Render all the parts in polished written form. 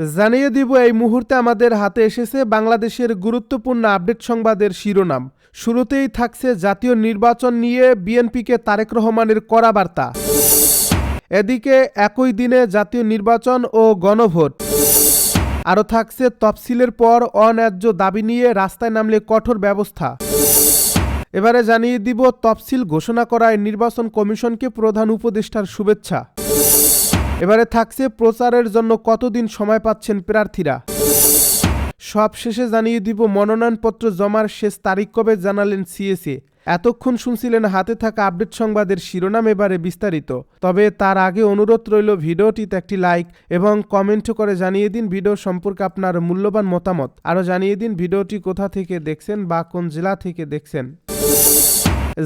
জানিয়ে দিব এই মুহূর্তে আমাদের হাতে এসেছে বাংলাদেশের গুরুত্বপূর্ণ আপডেট সংবাদের শিরোনাম। শুরুতেই থাকছে জাতীয় নির্বাচন নিয়ে বিএনপিকে তারেক রহমানের কড়া বার্তা। এদিকে একই দিনে জাতীয় নির্বাচন ও গণভোট। আরও থাকছে তফসিলের পর অন্যায্য দাবি নিয়ে রাস্তায় নামলে কঠোর ব্যবস্থা। এবারে জানিয়ে দিব তফসিল ঘোষণা করায় নির্বাচন কমিশনকে প্রধান উপদেষ্টার শুভেচ্ছা। এবারে থাকছে প্রচারের জন্য কতদিন সময় পাচ্ছেন প্রার্থীরা। সবশেষে জানিয়ে দিব মনোনয়নপত্র জমার শেষ তারিখ কবে জানালেন সিএসি। এতক্ষণ শুনছিলেন হাতে থাকা আপডেট সংবাদের শিরোনাম, এবারে বিস্তারিত। তবে তার আগে অনুরোধ রইল ভিডিওটিতে একটি লাইক এবং কমেন্ট করে জানিয়ে দিন ভিডিও সম্পর্কে আপনার মূল্যবান মতামত। আরও জানিয়ে দিন ভিডিওটি কোথা থেকে দেখছেন বা কোন জেলা থেকে দেখছেন।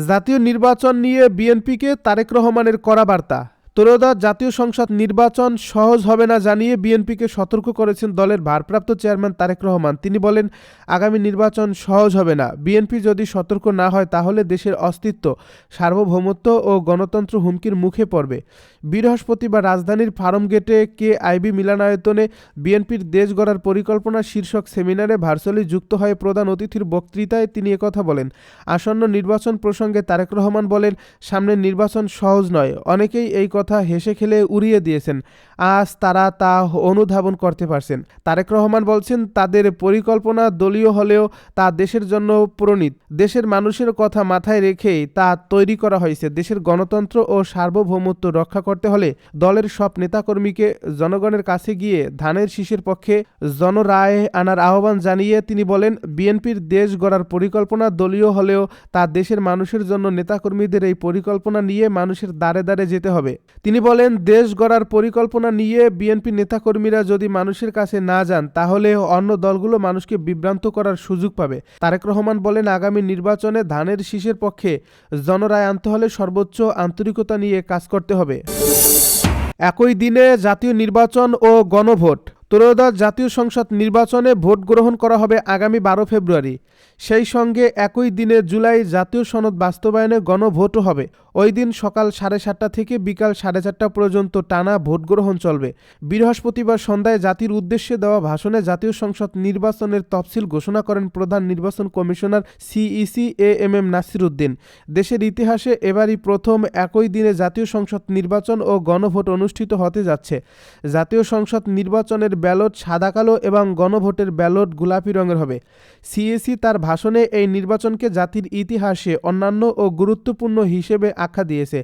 জাতীয় নির্বাচন নিয়ে বিএনপিকে তারেক রহমানের কড়া বার্তা। ত্রয়োদশ জাতীয় সংসদ নির্বাচন সহজ হবে না জানিয়ে বিএনপিকে সতর্ক করেছেন দলের ভারপ্রাপ্ত চেয়ারম্যান তারেক রহমান। তিনি বলেন, আগামী নির্বাচন সহজ হবে না। বিএনপি যদি সতর্ক না হয় তাহলে দেশের অস্তিত্ব, সার্বভৌমত্ব ও গণতন্ত্র হুমকির মুখে পড়বে। বৃহস্পতিবার রাজধানীর ফার্মগেটে কেআইবি মিলনায়তনে বিএনপির দেশ গড়ার পরিকল্পনা শীর্ষক সেমিনারে ভার্চুয়ালি যুক্ত হয়ে প্রধান অতিথির বক্তৃতায় তিনি একথা বলেন। আসন্ন নির্বাচন প্রসঙ্গে তারেক রহমান বলেন, সামনের নির্বাচন সহজ নয়। অনেকেই এই কথা হেসে খেলে উড়িয়ে দিয়েছেন, আজ তারা তা অনুধাবন করতে পারছেন। তারেক রহমান বলছেন, তাদের পরিকল্পনা দলীয় হলেও তা দেশের জন্য প্রণীত। দেশের মানুষের কথা মাথায় রেখেই তা তৈরি করা হয়েছে। দেশের গণতন্ত্র ও সার্বভৌমত্ব রক্ষা করতে হলে দলের সব নেতাকর্মীকে জনগণের কাছে গিয়ে ধানের শীষের পক্ষে জনরায় আনার আহ্বান জানিয়ে তিনি বলেন, বিএনপির দেশ গড়ার পরিকল্পনা দলীয় হলেও তা দেশের মানুষের জন্য। নেতাকর্মীদের এই পরিকল্পনা নিয়ে মানুষের দ্বারে দ্বারে যেতে হবে। তিনি বলেন, দেশ গড়ার পরিকল্পনা নিয়ে বিএনপি নেতাকর্মীরা যদি মানুষের কাছে না যান তাহলে অন্য দলগুলো মানুষকে বিভ্রান্ত করার সুযোগ পাবে। তারেক রহমান বলেন, আগামী নির্বাচনে ধানের শীষের পক্ষে জনরায় আনতে হলে সর্বোচ্চ আন্তরিকতা নিয়ে কাজ করতে হবে। একই দিনে জাতীয় নির্বাচন ও গণভোট। ত্রয়োদশ জাতীয় সংসদ নির্বাচনে ভোট গ্রহণ করা হবে আগামী 12 ফেব্রুয়ারি। সেই সঙ্গে একই দিনে জুলাই জাতীয় সনদ বাস্তবায়নে গণভোটও হবে। ওই দিন সকাল 7:30 থেকে বিকাল 4:30 পর্যন্ত টানা ভোট গ্রহণ চলবে। বৃহস্পতিবার সন্ধ্যায় জাতির উদ্দেশ্যে দেওয়া ভাষণে জাতীয় সংসদ নির্বাচনের তফসিল ঘোষণা করেন প্রধান নির্বাচন commissioner CEC AMM Nasir Uddin. দেশের ইতিহাসে এবারই প্রথম একই দিনে জাতীয় সংসদ নির্বাচন ও গণভোট অনুষ্ঠিত হতে যাচ্ছে। জাতীয় সংসদ নির্বাচনের ব্যালট সাদা কালো এবং গণভোটের ব্যালট গোলাপি রঙের হবে। সিএসি তার ভাষণে এই নির্বাচনকে জাতির ইতিহাসে অন্যান্য ও গুরুত্বপূর্ণ হিসেবে আখ্যা দিয়েছে।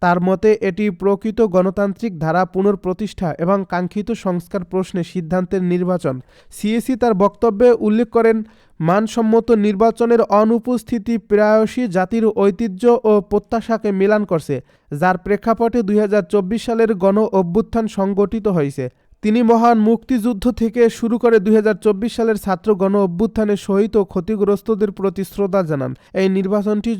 তার মতে এটি প্রকৃত গণতান্ত্রিক ধারা পুনঃপ্রতিষ্ঠা এবং কাঙ্ক্ষিত সংস্কার প্রশ্নে সিদ্ধান্তের নির্বাচন। সিএসি তার বক্তব্যে উল্লেখ করেন, মানসম্মত নির্বাচনের অনুপস্থিতি প্রায়শই জাতির ঐতিহ্য ও প্রত্যাশাকে মিলান করছে, যার প্রেক্ষাপটে 2024 সালের গণ অভ্যুত্থান সংগঠিত হয়েছে। তিনি মহান মুক্তিযুদ্ধ থেকে শুরু করে 2024 সালের ছাত্র গণ অভ্যুত্থানে শহীদ ও ক্ষতিগ্রস্তদের প্রতি শ্রদ্ধা জানান। এই নির্বাচনটি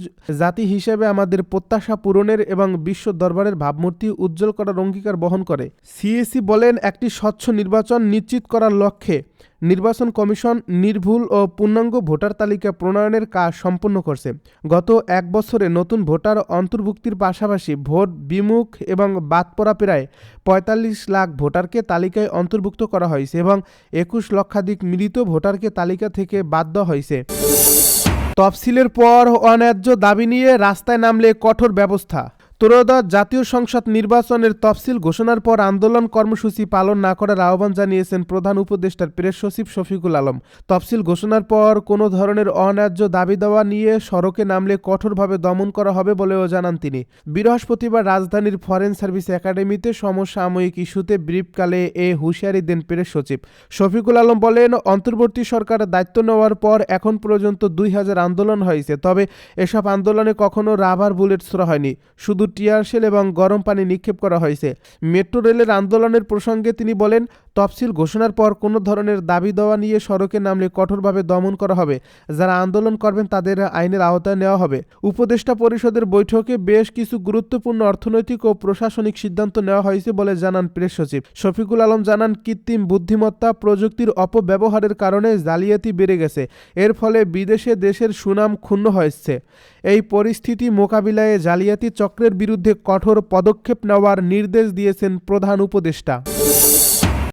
জাতি হিসেবে আমাদের প্রত্যাশা পূরণের এবং বিশ্ব দরবারের ভাবমূর্তি উজ্জ্বল করার অঙ্গীকার বহন করে। সিএসি বলেন, একটি স্বচ্ছ নির্বাচন নিশ্চিত করার লক্ষ্যে নির্বাচন কমিশন নির্ভুল ও পূর্ণাঙ্গ ভোটার তালিকা প্রণয়নের কাজ সম্পন্ন করছে। গত এক বছরে নতুন ভোটার অন্তর্ভুক্তির পাশাপাশি ভোট বিমুখ এবং বাদ পড়া প্রায় 45 লাখ ভোটারকে তালিকায় অন্তর্ভুক্ত করা হয়েছে এবং 21 লক্ষাধিক মৃত ভোটারকে তালিকা থেকে বাদ দেওয়া হয়েছে। তফসিলের পর অন্যায্য দাবি নিয়ে রাস্তায় নামলে কঠোর ব্যবস্থা। ত্রয়োদশ জাতীয় সংসদ নির্বাচনের তফসিল ঘোষণার পর আন্দোলন কর্মসূচি পালন না করার আহ্বান জানিয়েছেন প্রধান উপদেষ্টার প্রেস সচিব শফিকুল আলম। তফসিল ঘোষণার পর কোনো ধরনের অন্যায্য দাবি দেওয়া নিয়ে সড়কে নামলে কঠোরভাবে দমন করা হবে বলেও জানান তিনি। বৃহস্পতিবার রাজধানীর ফরেন সার্ভিস একাডেমিতে সমসাময়িক ইস্যুতে ব্রিফকালে এ হুঁশিয়ারি দেন প্রেস সচিব শফিকুল আলম। বলেন, অন্তর্বর্তী সরকার দায়িত্ব নেওয়ার পর এখন পর্যন্ত 2000 আন্দোলন হয়েছে, তবে এসব আন্দোলনে কখনো রাবার বুলেট ছোড়া হয়নি, শুধু টিয়ারশেল এবং গরম পানি নিক্ষেপ করা হয়েছে। মেট্রো রেলের আন্দোলনের প্রসঙ্গে তিনি বলেন, তফসিল ঘোষণার পর কোনো ধরনের দাবি দেওয়া নিয়ে সড়কে নামলে কঠোরভাবে দমন করা হবে। যারা আন্দোলন করবেন তাদের আইনের আওতায় নেওয়া হবে। উপদেষ্টা পরিষদের বৈঠকে বেশ কিছু গুরুত্বপূর্ণ অর্থনৈতিক ও প্রশাসনিক সিদ্ধান্ত নেওয়া হয়েছে বলে জানান প্রেস সচিব শফিকুল আলম। জানান, কৃত্রিম বুদ্ধিমত্তা প্রযুক্তির অপব্যবহারের কারণে জালিয়াতি বেড়ে গেছে। এর ফলে বিদেশে দেশের সুনাম ক্ষুণ্ণ হয়েছে। এই পরিস্থিতি মোকাবিলায় জালিয়াতি চক্রের বিরুদ্ধে কঠোর পদক্ষেপ নেওয়ার নির্দেশ দিয়েছেন প্রধান উপদেষ্টা।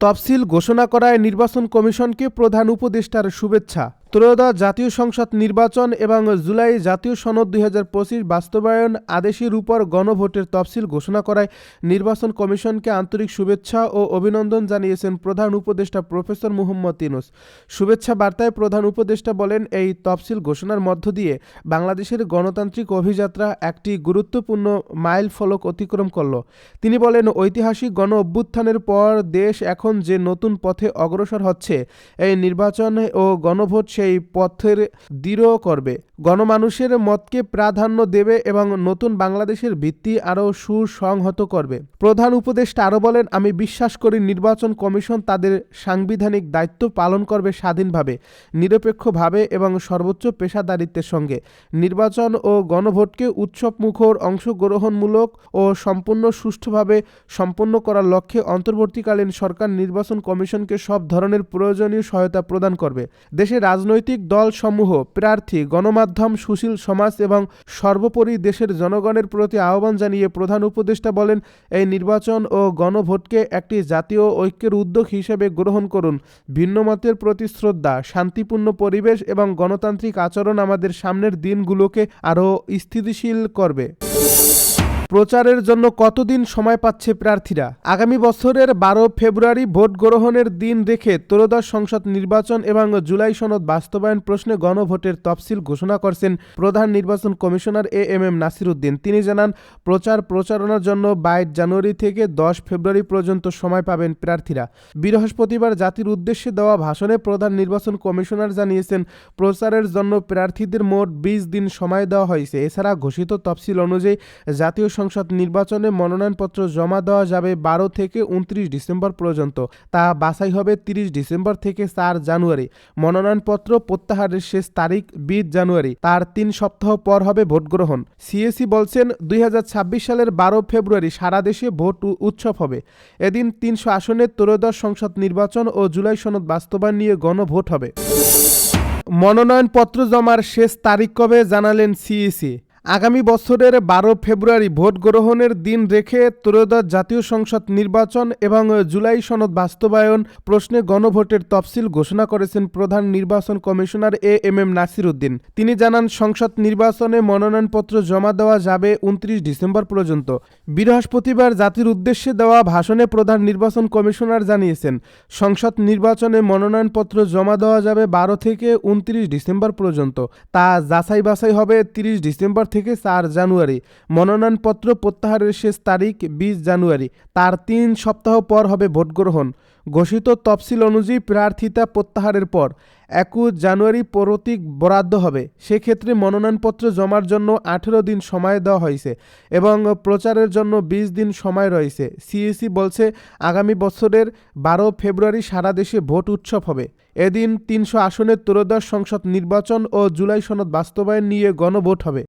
তফসিল ঘোষণা করায় নির্বাচন কমিশনকে প্রধান উপদেষ্টার শুভেচ্ছা। ত্রয়োদশ জাতীয় সংসদ নির্বাচন এবং জুলাই জাতীয় সনদ 2025 বাস্তবায়ন আদেশের উপর গণভোটের তফসিল ঘোষণা করায় নির্বাচন কমিশনকে আন্তরিক শুভেচ্ছা ও অভিনন্দন জানিয়েছেন প্রধান উপদেষ্টা প্রফেসর মুহাম্মদ ইউনূস। শুভেচ্ছা বার্তায় প্রধান উপদেষ্টা বলেন, এই তফসিল ঘোষণার মধ্য দিয়ে বাংলাদেশের গণতান্ত্রিক অভিযাত্রা একটি গুরুত্বপূর্ণ মাইল ফলক অতিক্রম করল। তিনি বলেন, ঐতিহাসিক গণ অভ্যুত্থানের পর দেশ এখন যে নতুন পথে অগ্রসর হচ্ছে, এই নির্বাচন ও গণভোট সেই পথের দৃঢ় করবে, গণমানুষের মতকে প্রাধান্য দেবে এবং নতুন বাংলাদেশের ভিত্তি আরও সুসংহত করবে। প্রধান উপদেষ্টা আরও বলেন, আমি বিশ্বাস করি নির্বাচন কমিশন তাদের সাংবিধানিক দায়িত্ব পালন করবে স্বাধীনভাবে, নিরপেক্ষভাবে এবং সর্বোচ্চ পেশাদারিত্বের সঙ্গে। নির্বাচন ও গণভোটকে উৎসবমুখর, অংশগ্রহণমূলক ও সম্পূর্ণ সুষ্ঠুভাবে সম্পন্ন করার লক্ষ্যে অন্তর্বর্তীকালীন সরকার নির্বাচন কমিশনকে সব ধরনের প্রয়োজনীয় সহায়তা প্রদান করবে। দেশের রাজনৈতিক দলসমূহ, প্রার্থী, গণমাধ্যম, সুশীল সমাজ এবং সর্বোপরি দেশের জনগণের প্রতি আহ্বান জানিয়ে প্রধান উপদেষ্টা বলেন, এই নির্বাচন ও গণভোটকে একটি জাতীয় ঐক্যের উদ্যোগ হিসেবে গ্রহণ করুন। ভিন্নমতের প্রতি শ্রদ্ধা, শান্তিপূর্ণ পরিবেশ এবং গণতান্ত্রিক আচরণ আমাদের সামনের দিনগুলোকে আরও স্থিতিশীল করবে। প্রচারের জন্য কতদিন সময় পাচ্ছে প্রার্থীরা? আগামী বছরের 12 ফেব্রুয়ারি ভোট গ্রহণের দিন রেখে ত্রয়োদশ সংসদ নির্বাচন এবং জুলাই সনদ বাস্তবায়ন প্রশ্নে গণভোটের তফসিল ঘোষণা করছেন প্রধান নির্বাচন কমিশনার এএমএম নাসির উদ্দিন। তিনি জানান, প্রচারণার জন্য 22 জানুয়ারি থেকে 10 ফেব্রুয়ারি পর্যন্ত সময় পাবেন প্রার্থীরা। বৃহস্পতিবার জাতির উদ্দেশ্যে দেওয়া ভাষণে প্রধান নির্বাচন কমিশনার জানিয়েছেন, প্রচারের জন্য প্রার্থীদের মোট 20 দিন সময় দেওয়া হয়েছে। এছাড়া ঘোষিত তফসিল অনুযায়ী জাতীয় সংসদ নির্বাচনে মনোনয়নপত্র জমা দেওয়া যাবে 12 থেকে 29 ডিসেম্বর পর্যন্ত। তা বাছাই হবে 30 ডিসেম্বর থেকে 4 জানুয়ারি। মনোনয়নপত্র প্রত্যাহারের শেষ তারিখ 20 জানুয়ারি। তার 3 সপ্তাহ পর হবে ভোট গ্রহণ। সিএসি বলছেন, 2026 সালের 12 ফেব্রুয়ারি সারা দেশে ভোট উৎসব হবে। এদিন 300 আসনে ত্রয়োদশ সংসদ নির্বাচন ও জুলাই সনদ বাস্তবায়ন নিয়ে গণভোট হবে। মনোনয়নপত্র জমার শেষ তারিখ কবে জানালেন সিইসি। আগামী বছরের 12 ফেব্রুয়ারি ভোট গ্রহণের দিন রেখে ত্রয়োদশ জাতীয় সংসদ নির্বাচন এবং জুলাই সনদ বাস্তবায়ন প্রশ্নে গণভোটের তফসিল ঘোষণা করেছেন প্রধান নির্বাচন কমিশনার এএমএম নাসির উদ্দিন। তিনি জানান, সংসদ নির্বাচনে মনোনয়নপত্র জমা দেওয়া যাবে 29 ডিসেম্বর পর্যন্ত। বৃহস্পতিবার জাতির উদ্দেশ্যে দেওয়া ভাষণে প্রধান নির্বাচন কমিশনার জানিয়েছেন, সংসদ নির্বাচনে মনোনয়নপত্র জমা দেওয়া যাবে 12 থেকে 29 ডিসেম্বর পর্যন্ত। তা যাচাই বাছাই হবে 30 ডিসেম্বর থেকে 4 জানুয়ারি। মনোনয়নপত্র প্রত্যাহারের শেষ তারিখ 20 জানুয়ারি। তার 3 সপ্তাহ পর হবে ভোট গ্রহণ। ঘোষিত তফসিল অনুযায়ী প্রার্থিতা প্রত্যাহারের পর 21 জানুয়ারি প্রতীক বরাদ্দ হবে। সেক্ষেত্রে মনোনয়নপত্র জমার জন্য 18 দিন সময় দেওয়া হয়েছে এবং প্রচারের জন্য 20 দিন সময় রয়েছে। সিইসি বলছে, আগামী বছরের 12 ফেব্রুয়ারি সারা দেশে ভোট উৎসব হবে। এদিন 300 আসনের ত্রয়োদশ সংসদ নির্বাচন ও জুলাই সনদ বাস্তবায়ন নিয়ে গণভোট হবে।